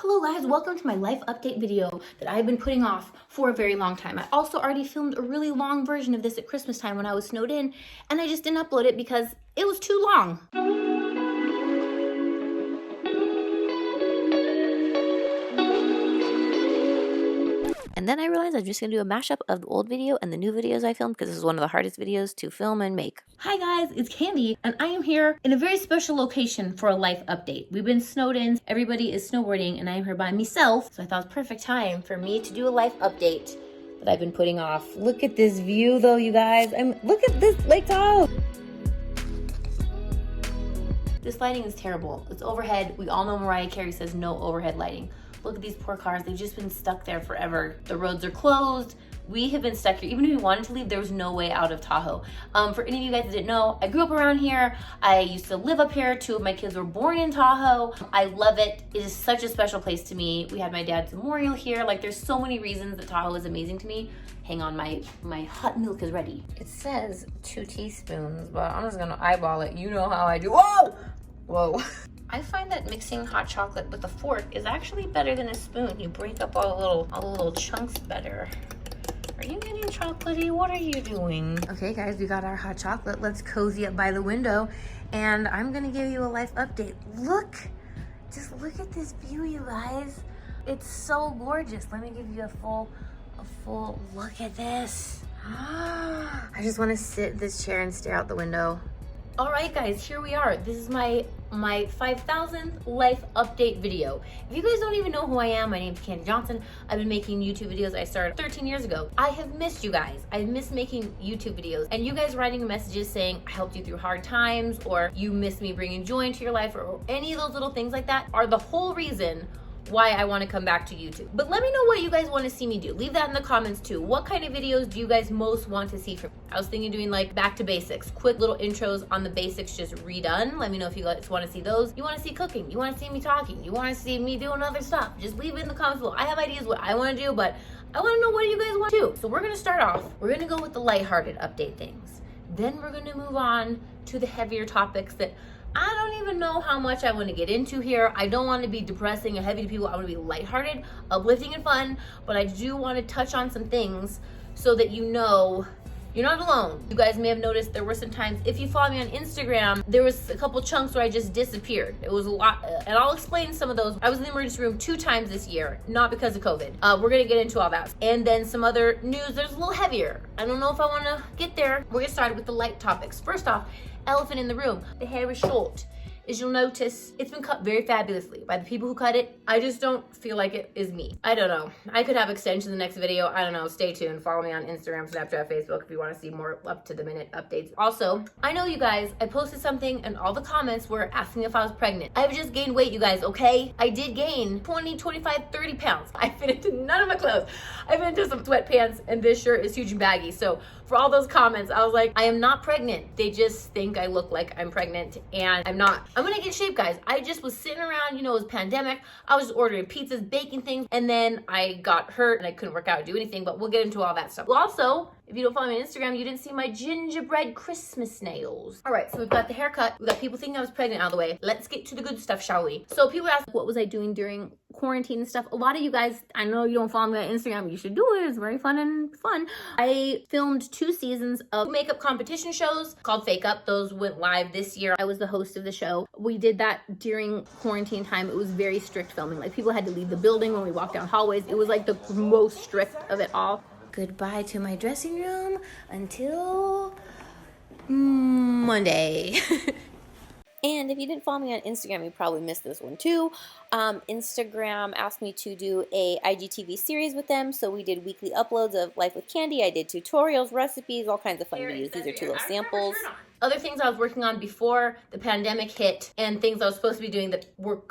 Hello guys, welcome to my life update video that I've been putting off for a very long time. I also already filmed a really long version of this at Christmas time when I was snowed in, and I just didn't upload it because it was too long. And then I realized I'm just gonna do a mashup of the old video and the new videos I filmed because this is one of the hardest videos to film and make. Hi guys, it's Kandee, and I am here in a very special location for a life update. We've been snowed in, everybody is snowboarding, and I am here by myself, so I thought it was perfect time for me to do a life update that I've been putting off. Look at this view though, you guys. Look at this Lake Tahoe. This lighting is terrible. It's overhead. We all know Mariah Carey says no overhead lighting. Look at these poor cars. They've just been stuck there forever. The roads are closed. We have been stuck here. Even if we wanted to leave, there was no way out of Tahoe. For any of you guys that didn't know, I grew up around here. I used to live up here. 2 of my kids were born in Tahoe. I love it. It is such a special place to me. We had my dad's memorial here. Like, there's so many reasons that Tahoe is amazing to me. Hang on, my hot milk is ready. It says 2 teaspoons, but I'm just gonna eyeball it. You know how I do. Whoa! Whoa. I find that mixing hot chocolate with a fork is actually better than a spoon. You break up all the little chunks better. Are you getting chocolatey? What are you doing? Okay guys, we got our hot chocolate. Let's cozy up by the window and I'm gonna give you a life update. Just look at this view, you guys. It's so gorgeous. Let me give you a full look at this. I just wanna sit in this chair and stare out the window. All right guys, here we are. This is my 5,000th life update video. If you guys don't even know who I am, my name's Kandee Johnson. I've been making YouTube videos. I started 13 years ago. I have missed you guys. I miss making YouTube videos. And you guys writing messages saying I helped you through hard times, or you miss me bringing joy into your life, or any of those little things like that are the whole reason why I want to come back to YouTube. But let me know what you guys want to see me do. Leave that in the comments too. What kind of videos do you guys most want to see from me? I was thinking doing like back to basics, quick little intros on the basics just redone. Let me know if you guys want to see those. You want to see cooking, you want to see me talking, you want to see me doing other stuff. Just leave it in the comments below. I have ideas what I want to do, but I want to know what you guys want to do. So we're going to start off. We're going to go with the lighthearted update things. Then we're going to move on to the heavier topics that I don't even know how much I want to get into here. I don't want to be depressing and heavy to people. I want to be lighthearted, uplifting, and fun. But I do want to touch on some things so that you know you're not alone. You guys may have noticed there were some times, if you follow me on Instagram, there was a couple chunks where I just disappeared. It was a lot, and I'll explain some of those. I was in the emergency room 2 times this year, not because of COVID. We're gonna get into all that. And then some other news that's a little heavier. I don't know if I wanna get there. We're gonna start with the light topics. First off, elephant in the room. The hair is short. As you'll notice, it's been cut very fabulously by the people who cut it. I just don't feel like it is me. I don't know. I could have extensions in the next video. I don't know. Stay tuned. Follow me on Instagram, Snapchat, Facebook if you want to see more up-to-the-minute updates. Also, I know you guys, I posted something and all the comments were asking if I was pregnant. I've just gained weight, you guys, okay? I did gain 20, 25, 30 pounds. I fit into none of my clothes. I fit into some sweatpants and this shirt is huge and baggy. So for all those comments, I was like, I am not pregnant. They just think I look like I'm pregnant and I'm not. I'm gonna get shape, guys. I just was sitting around, you know, it was pandemic. I was just ordering pizzas, baking things, and then I got hurt and I couldn't work out or do anything, but we'll get into all that stuff. Well, also, if you don't follow me on Instagram, you didn't see my gingerbread Christmas nails. All right, so we've got the haircut. We've got people thinking I was pregnant out of the way. Let's get to the good stuff, shall we? So people ask, what was I doing during quarantine and stuff? A lot of you guys, I know you don't follow me on Instagram. You should do it. It's very fun and fun. I filmed 2 seasons of makeup competition shows called Fake Up. Those went live this year. I was the host of the show. We did that during quarantine time. It was very strict filming. Like, people had to leave the building when we walked down hallways. It was like the most strict of it all. Goodbye to my dressing room until Monday. And if you didn't follow me on Instagram, you probably missed this one too. Instagram asked me to do a IGTV series with them, so we did weekly uploads of Life with Kandee. I did tutorials, recipes, all kinds of fun videos. These are 2 little samples. Other things I was working on before the pandemic hit, and things I was supposed to be doing that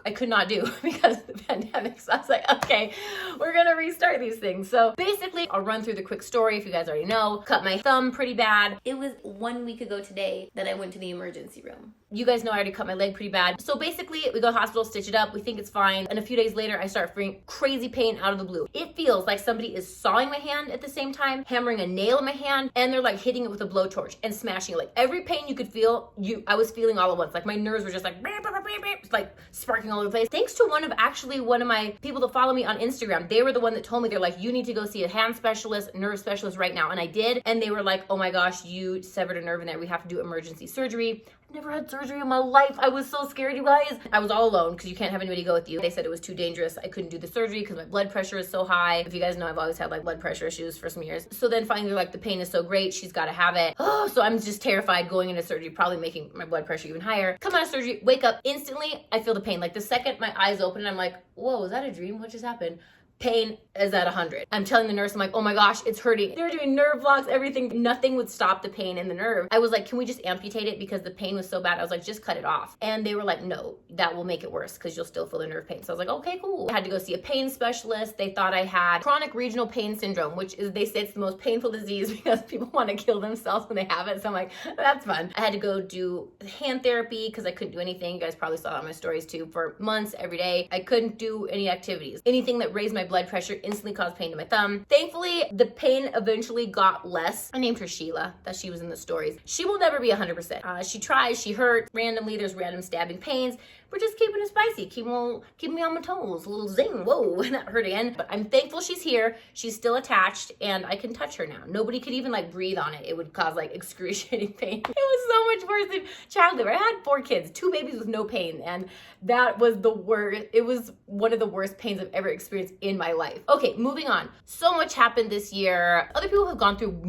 I could not do because of the pandemic. So I was like, okay, we're gonna restart these things. So basically, I'll run through the quick story if you guys already know. Cut my thumb pretty bad. It was 1 week ago today that I went to the emergency room. You guys know I already cut my leg pretty bad. So basically, we go to the hospital, stitch it up, we think it's fine, and a few days later, I start feeling crazy pain out of the blue. It feels like somebody is sawing my hand at the same time, hammering a nail in my hand, and they're like hitting it with a blowtorch and smashing it. Like, every pain pain you could feel, I was feeling all at once. Like my nerves were just like, beep, beep, beep, beep, like sparking all over the place. Thanks to one of my people that follow me on Instagram. They were the one that told me, they're like, you need to go see a hand specialist, nerve specialist right now. And I did. And they were like, oh my gosh, you severed a nerve in there. We have to do emergency surgery. Never had surgery in my life. I was so scared, you guys. I was all alone because you can't have anybody go with you. They said it was too dangerous. I couldn't do the surgery because my blood pressure is so high. If you guys know, I've always had like blood pressure issues for some years. So then finally, like, the pain is so great, she's got to have it. Oh, so I'm just terrified going into surgery, probably making my blood pressure even higher. Come out of surgery, wake up, instantly, I feel the pain. Like the second my eyes open, I'm like, whoa, was that a dream? What just happened? Pain is at 100. I'm telling the nurse, I'm like, oh my gosh, it's hurting. They were doing nerve blocks, everything. Nothing would stop the pain in the nerve. I was like, can we just amputate it because the pain was so bad? I was like, just cut it off. And they were like, no, that will make it worse because you'll still feel the nerve pain. So I was like, okay, cool. I had to go see a pain specialist. They thought I had chronic regional pain syndrome, which is, they say it's the most painful disease because people want to kill themselves when they have it. So I'm like, that's fun. I had to go do hand therapy because I couldn't do anything. You guys probably saw that on my stories too. For months, every day, I couldn't do any activities. Anything that raised my blood pressure instantly caused pain to my thumb. Thankfully, the pain eventually got less. I named her Sheila, that she was in the stories. She will never be 100%. She tries, she hurts. Randomly, there's random stabbing pains. We're just keeping it spicy, keeping me on my toes, a little zing, whoa, that hurt again. But I'm thankful she's here. She's still attached and I can touch her now. Nobody could even like breathe on it. It would cause like excruciating pain. It was so much worse than child labor. I had 4 kids, 2 babies with no pain, and that was the worst. It was one of the worst pains I've ever experienced in my life. Okay, moving on. So much happened this year. Other people have gone through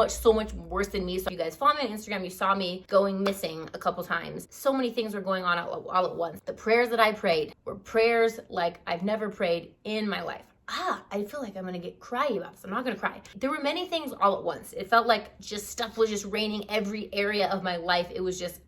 so much worse than me. So if you guys follow me on Instagram, you saw me going missing a couple times. So many things were going on all at once. The prayers that I prayed were prayers like I've never prayed in my life. I feel like I'm gonna get cryy about this. I'm not gonna cry. There were many things all at once. It felt like just stuff was just raining every area of my life. It was just,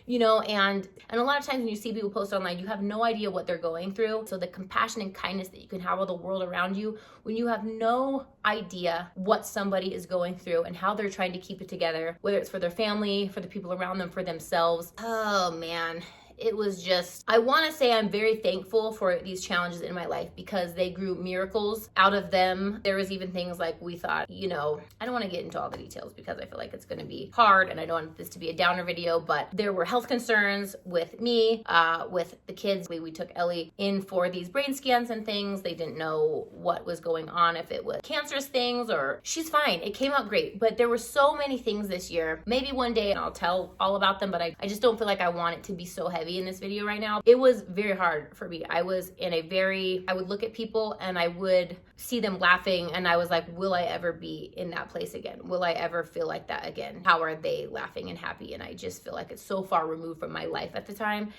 you know, and a lot of times when you see people post online, you have no idea what they're going through. So the compassion and kindness that you can have of the world around you when you have no idea what somebody is going through and how they're trying to keep it together, whether it's for their family, for the people around them, for themselves. Oh man. It was just, I want to say I'm very thankful for these challenges in my life because they grew miracles out of them. There was even things like we thought, you know, I don't want to get into all the details because I feel like it's going to be hard and I don't want this to be a downer video, but there were health concerns with me, with the kids. We took Ellie in for these brain scans and things. They didn't know what was going on, if it was cancerous things or she's fine. It came out great, but there were so many things this year. Maybe one day I'll tell all about them, but I just don't feel like I want it to be so heavy in this video right now. It was very hard for me. I was in I would look at people and I would see them laughing and I was like, will I ever be in that place again? Will I ever feel like that again? How are they laughing and happy? And I just feel like it's so far removed from my life at the time.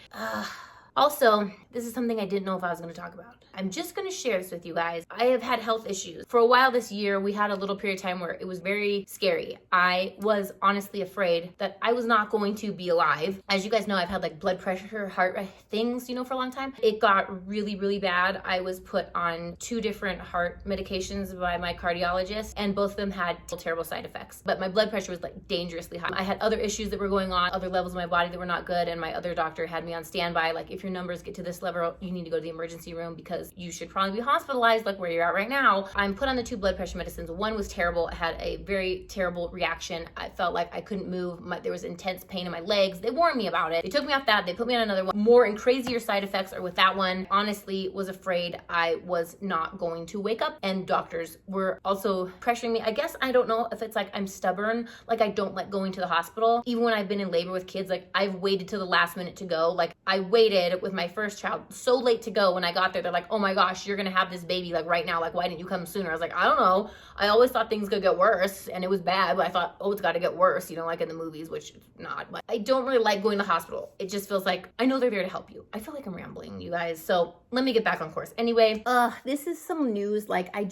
Also, this is something I didn't know if I was going to talk about. I'm just going to share this with you guys. I have had health issues. For a while this year, we had a little period of time where it was very scary. I was honestly afraid that I was not going to be alive. As you guys know, I've had like blood pressure, heart things, you know, for a long time. It got really, really bad. I was put on 2 different heart medications by my cardiologist, and both of them had terrible side effects. But my blood pressure was like dangerously high. I had other issues that were going on, other levels of my body that were not good, and my other doctor had me on standby. Like, if your numbers get to this level, you need to go to the emergency room because you should probably be hospitalized like where you're at right now. I'm put on the 2 blood pressure medicines. One was terrible. I had a very terrible reaction. I felt like I couldn't move. There was intense pain in my legs. They warned me about it. They took me off that. They put me on another one. More and crazier side effects are with that one. Honestly, was afraid I was not going to wake up, and doctors were also pressuring me. I guess I don't know if it's like I'm stubborn, like I don't like going to the hospital. Even when I've been in labor with kids, like I've waited till the last minute to go. Like I waited with my first child so late to go. When I got there, they're like, oh my gosh, you're gonna have this baby like right now. Like, why didn't you come sooner? I was like, I don't know. I always thought things could get worse, and it was bad, but I thought, oh, it's got to get worse, you know, like in the movies, which it's not. But I don't really like going to the hospital. It just feels like I know they're there to help you. I feel like I'm rambling, you guys. So let me get back on course. Anyway, this is some news. Like I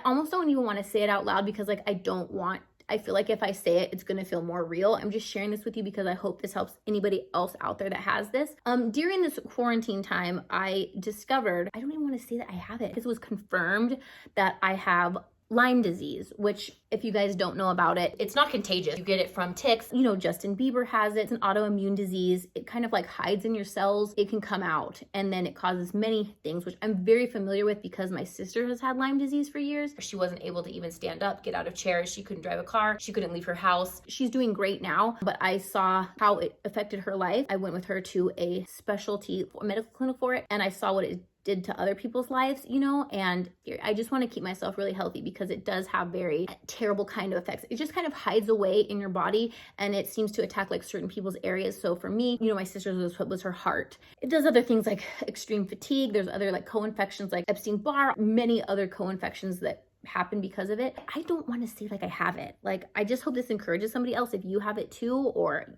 almost don't even want to say it out loud because like I feel like if I say it, it's going to feel more real. I'm just sharing this with you because I hope this helps anybody else out there that has this. During this quarantine time, I discovered, I don't even want to say that I have it. This was confirmed that I have Lyme disease, which if you guys don't know about it, it's not contagious. You get it from ticks. You know, Justin Bieber has it. It's an autoimmune disease. It kind of like hides in your cells. It can come out and then it causes many things, which I'm very familiar with because my sister has had Lyme disease for years. She wasn't able to even stand up, get out of chairs. She couldn't drive a car. She couldn't leave her house. She's doing great now, but I saw how it affected her life. I went with her to a specialty medical clinic for it, and I saw what it did to other people's lives, you know, and I just want to keep myself really healthy because it does have very terrible kind of effects. It just kind of hides away in your body and it seems to attack like certain people's areas. So for me, you know, my sister's was her heart. It does other things like extreme fatigue. There's other like co-infections like Epstein-Barr, many other co-infections that happen because of it. I don't want to say like I have it. Like, I just hope this encourages somebody else if you have it too,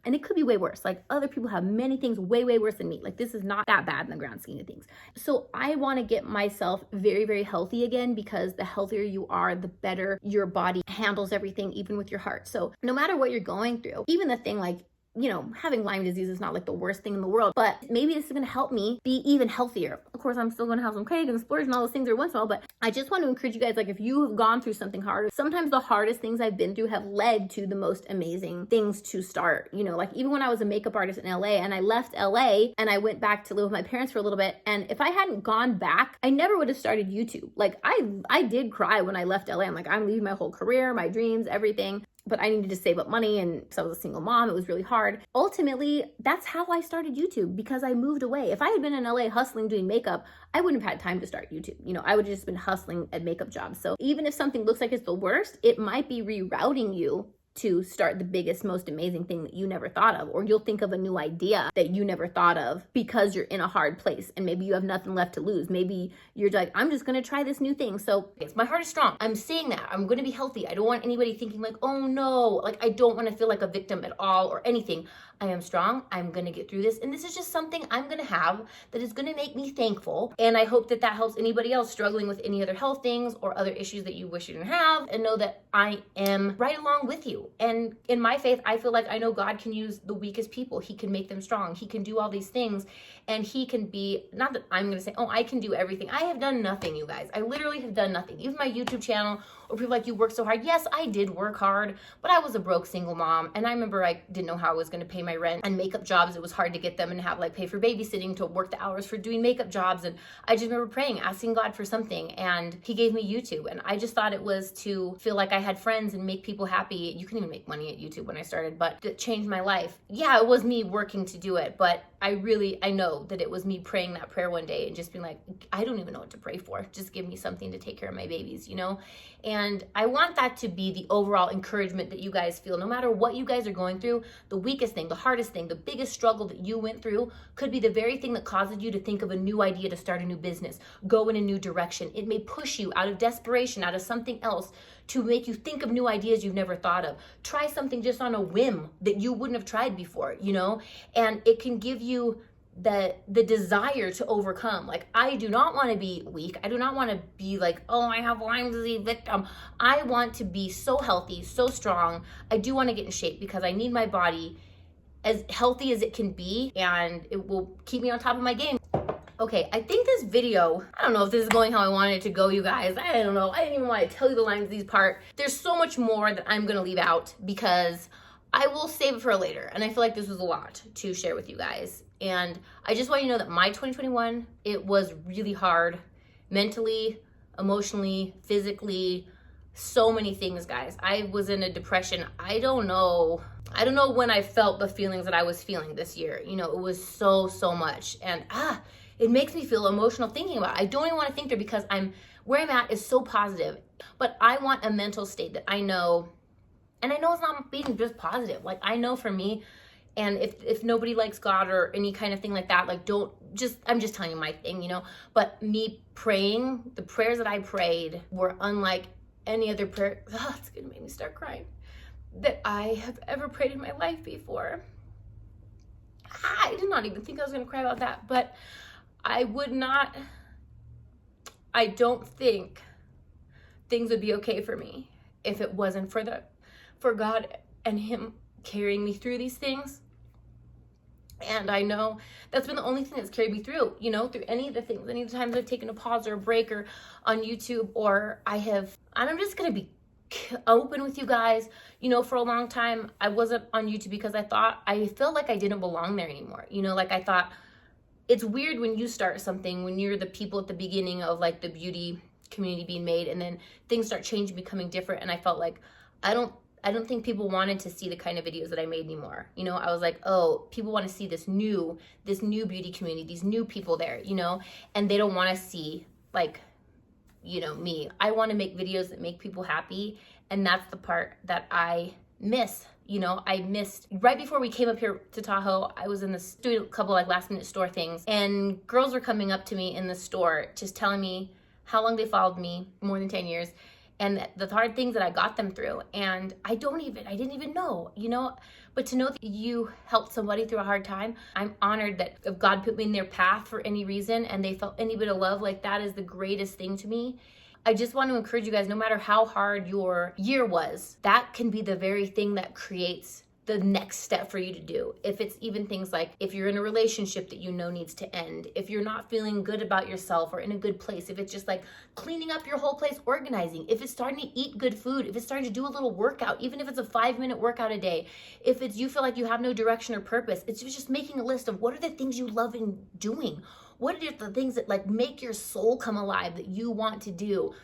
and it could be way worse. Like, other people have many things way worse than me. Like, this is not that bad in the grand scheme of things. So I want to get myself very healthy again, because the healthier you are, the better your body handles everything, even with your heart. So no matter what you're going through, even the thing like, you know, having Lyme disease is not like the worst thing in the world, but maybe this is going to help me be even healthier. Of course, I'm still going to have some cake and splurge and all those things every once in a while, but I just want to encourage you guys, like, if you have gone through something hard, sometimes the hardest things I've been through have led to the most amazing things to start. You know, like even when I was a makeup artist in LA and I left LA and I went back to live with my parents for a little bit, and if I hadn't gone back, I never would have started YouTube. Like, I did cry when I left LA. I'm like, I'm leaving my whole career, my dreams, everything. But I needed to save up money, and so I was a single mom. It was really hard. Ultimately, that's how I started YouTube, because I moved away. If I had been in LA hustling doing makeup, I wouldn't have had time to start YouTube. You know, I would have just been hustling at makeup jobs. So even if something looks like it's the worst, it might be rerouting you to start the biggest, most amazing thing that you never thought of, or you'll think of a new idea that you never thought of because you're in a hard place and maybe you have nothing left to lose. Maybe you're like, I'm just going to try this new thing. So yes, my heart is strong. I'm saying that I'm going to be healthy. I don't want anybody thinking like, oh no, like I don't want to feel like a victim at all or anything. I am strong. I'm going to get through this. And this is just something I'm going to have that is going to make me thankful. And I hope that that helps anybody else struggling with any other health things or other issues that you wish you didn't have, and know that I am right along with you. And in my faith, I feel like I know God can use the weakest people. He can make them strong. He can do all these things. And he can be, not that I'm going to say, oh, I can do everything. I have done nothing, you guys. I literally have done nothing. Even my YouTube channel, or people like, you work so hard. Yes, I did work hard, but I was a broke single mom. And I remember I didn't know how I was going to pay my rent, and makeup jobs, it was hard to get them, and have like pay for babysitting to work the hours for doing makeup jobs. And I just remember praying, asking God for something, and he gave me YouTube. And I just thought it was to feel like I had friends and make people happy. You couldn't even make money at YouTube when I started, but it changed my life. Yeah, it was me working to do it, but I know that it was me praying that prayer one day and just being like, I don't even know what to pray for. Just give me something to take care of my babies, you know? And I want that to be the overall encouragement that you guys feel. No matter what you guys are going through, the weakest thing, the hardest thing, the biggest struggle that you went through could be the very thing that causes you to think of a new idea to start a new business, go in a new direction. It may push you out of desperation, out of something else, to make you think of new ideas you've never thought of. Try something just on a whim that you wouldn't have tried before, you know? And it can give you the desire to overcome. Like, I do not want to be weak. I do not want to be like, oh, I have Lyme disease victim. I want to be so healthy, so strong. I do want to get in shape because I need my body as healthy as it can be, and it will keep me on top of my game. Okay, I think this video, I don't know if this is going how I wanted it to go, you guys. I don't know. I didn't even want to tell you the Lyme disease part. There's so much more that I'm going to leave out because I will save it for later. And I feel like this was a lot to share with you guys. And I just want you to know that my 2021, it was really hard mentally, emotionally, physically, so many things, guys. I was in a depression. I don't know when I felt the feelings that I was feeling this year. You know, it was so much. And it makes me feel emotional thinking about it. I don't even want to think there because where I'm at is so positive. But I want a mental state that I know, and I know it's not being just positive. Like, I know for me, and if nobody likes God or any kind of thing like that, like, I'm just telling you my thing, you know? But me praying, the prayers that I prayed were unlike any other prayer. Oh, it's gonna make me start crying. That I have ever prayed in my life before. I did not even think I was gonna cry about that, but I don't think things would be okay for me if it wasn't for God and him carrying me through these things. And I know that's been the only thing that's carried me through, you know, through any of the things, any of the times I've taken a pause or a break or on YouTube, or I'm just going to be open with you guys. You know, for a long time, I wasn't on YouTube because I felt like I didn't belong there anymore. You know, like I thought, it's weird when you start something, when you're the people at the beginning of like the beauty community being made, and then things start changing, becoming different. And I felt like, I don't think people wanted to see the kind of videos that I made anymore. You know, I was like, oh, people want to see this new beauty community, these new people there, you know, and they don't want to see like, you know, me. I want to make videos that make people happy. And that's the part that I miss. You know, I missed right before we came up here to Tahoe. I was in the doing a couple like last minute store things, and girls were coming up to me in the store just telling me how long they followed me, more than 10 years, and the hard things that I got them through. And I didn't even know, you know, but to know that you helped somebody through a hard time, I'm honored that if God put me in their path for any reason and they felt any bit of love, like that is the greatest thing to me. I just want to encourage you guys, no matter how hard your year was, that can be the very thing that creates the next step for you to do. If it's even things like, if you're in a relationship that you know needs to end, if you're not feeling good about yourself or in a good place, if it's just like cleaning up your whole place, organizing, if it's starting to eat good food, if it's starting to do a little workout, even if it's a 5-minute workout a day, if it's you feel like you have no direction or purpose, it's just making a list of what are the things you love in doing. What are the things that like make your soul come alive that you want to do?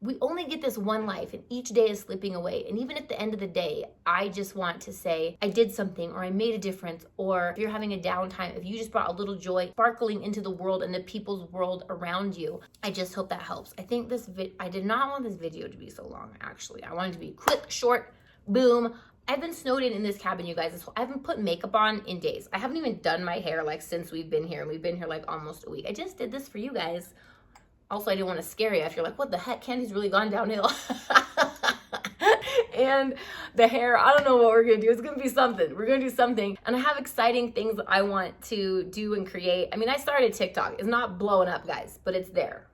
We only get this one life, and each day is slipping away. And even at the end of the day, I just want to say I did something, or I made a difference, or if you're having a downtime, if you just brought a little joy sparkling into the world and the people's world around you, I just hope that helps. I think I did not want this video to be so long, actually. I wanted it to be quick, short, boom. I've been snowed in this cabin, you guys. I haven't put makeup on in days. I haven't even done my hair like since we've been here. We've been here like almost a week. I just did this for you guys. Also, I didn't want to scare you if you're like, what the heck? Kandee's really gone downhill. And the hair, I don't know what we're going to do. It's going to be something. We're going to do something. And I have exciting things that I want to do and create. I mean, I started TikTok. It's not blowing up, guys, but it's there.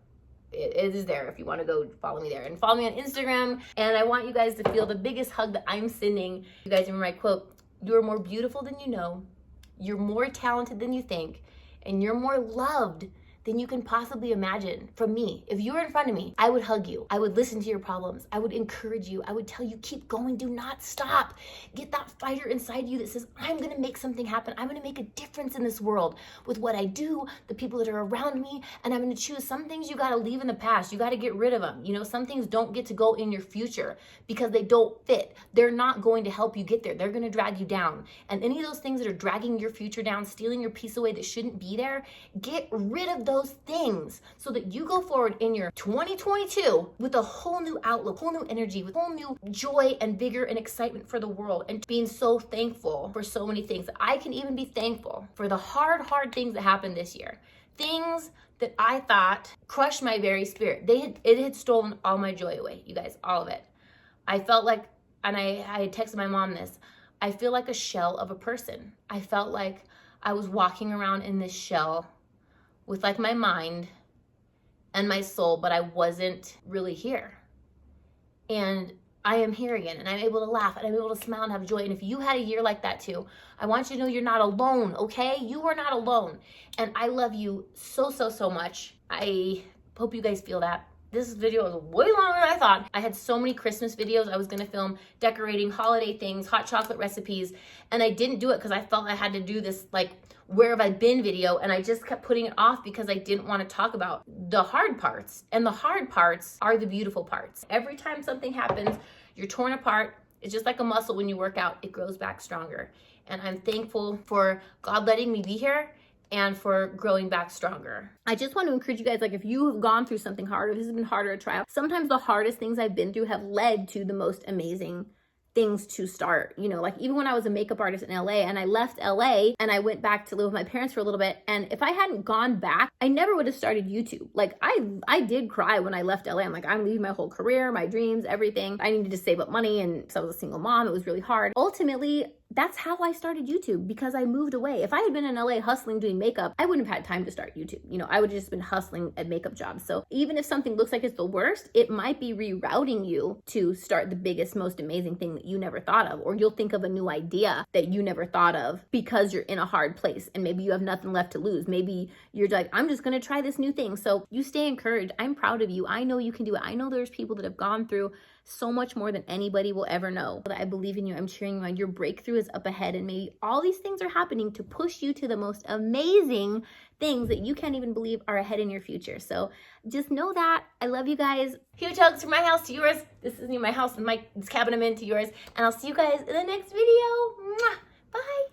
It is there if you want to go follow me there. And follow me on Instagram. And I want you guys to feel the biggest hug that I'm sending. You guys remember my quote, "You are more beautiful than you know. You're more talented than you think. And you're more loved than you can possibly imagine from me." If you were in front of me, I would hug you. I would listen to your problems. I would encourage you. I would tell you, keep going, do not stop. Get that fighter inside you that says, I'm gonna make something happen. I'm gonna make a difference in this world with what I do, the people that are around me, and I'm gonna choose some things you gotta leave in the past. You gotta get rid of them. You know, some things don't get to go in your future because they don't fit. They're not going to help you get there. They're gonna drag you down. And any of those things that are dragging your future down, stealing your peace away that shouldn't be there, get rid of those things so that you go forward in your 2022 with a whole new outlook, whole new energy, with whole new joy and vigor and excitement for the world, and being so thankful for so many things. I can even be thankful for the hard things that happened this year. Things that I thought crushed my very spirit. It had stolen all my joy away, you guys, all of it. I felt like, and I had texted my mom this, I feel like a shell of a person. I felt like I was walking around in this shell with like my mind and my soul, but I wasn't really here. And I am here again, and I'm able to laugh, and I'm able to smile and have joy. And if you had a year like that too, I want you to know you're not alone, okay? You are not alone. And I love you so, so, so much. I hope you guys feel that. This video was way longer than I thought. I had so many Christmas videos I was gonna film, decorating, holiday things, hot chocolate recipes, and I didn't do it because I felt I had to do this like where have I been video, and I just kept putting it off because I didn't want to talk about the hard parts. And the hard parts are the beautiful parts. Every time something happens, you're torn apart. It's just like a muscle when you work out, it grows back stronger. And I'm thankful for God letting me be here and for growing back stronger. I just want to encourage you guys, like if you have gone through something hard, or this has been harder to try out, sometimes the hardest things I've been through have led to the most amazing things to start. You know, like even when I was a makeup artist in LA, and I left LA and I went back to live with my parents for a little bit, and if I hadn't gone back, I never would have started YouTube. Like I did cry when I left LA. I'm like, I'm leaving my whole career, my dreams, everything. I needed to save up money, and so I was a single mom. It was really hard. Ultimately, That's how I started YouTube, because I moved away. If I had been in LA hustling doing makeup, I wouldn't have had time to start YouTube. You know, I would have just been hustling at makeup jobs. So even if something looks like it's the worst, it might be rerouting you to start the biggest, most amazing thing that you never thought of, or you'll think of a new idea that you never thought of because you're in a hard place and maybe you have nothing left to lose. Maybe you're like, I'm just going to try this new thing. So you stay encouraged. I'm proud of you. I know you can do it. I know there's people that have gone through so much more than anybody will ever know. I believe in you. I'm cheering you on. Your breakthrough is up ahead, and maybe all these things are happening to push you to the most amazing things that you can't even believe are ahead in your future. So just know that. I love you guys. Huge hugs from my house to yours. This is my house and this cabin I'm in to yours. And I'll see you guys in the next video. Mwah! Bye.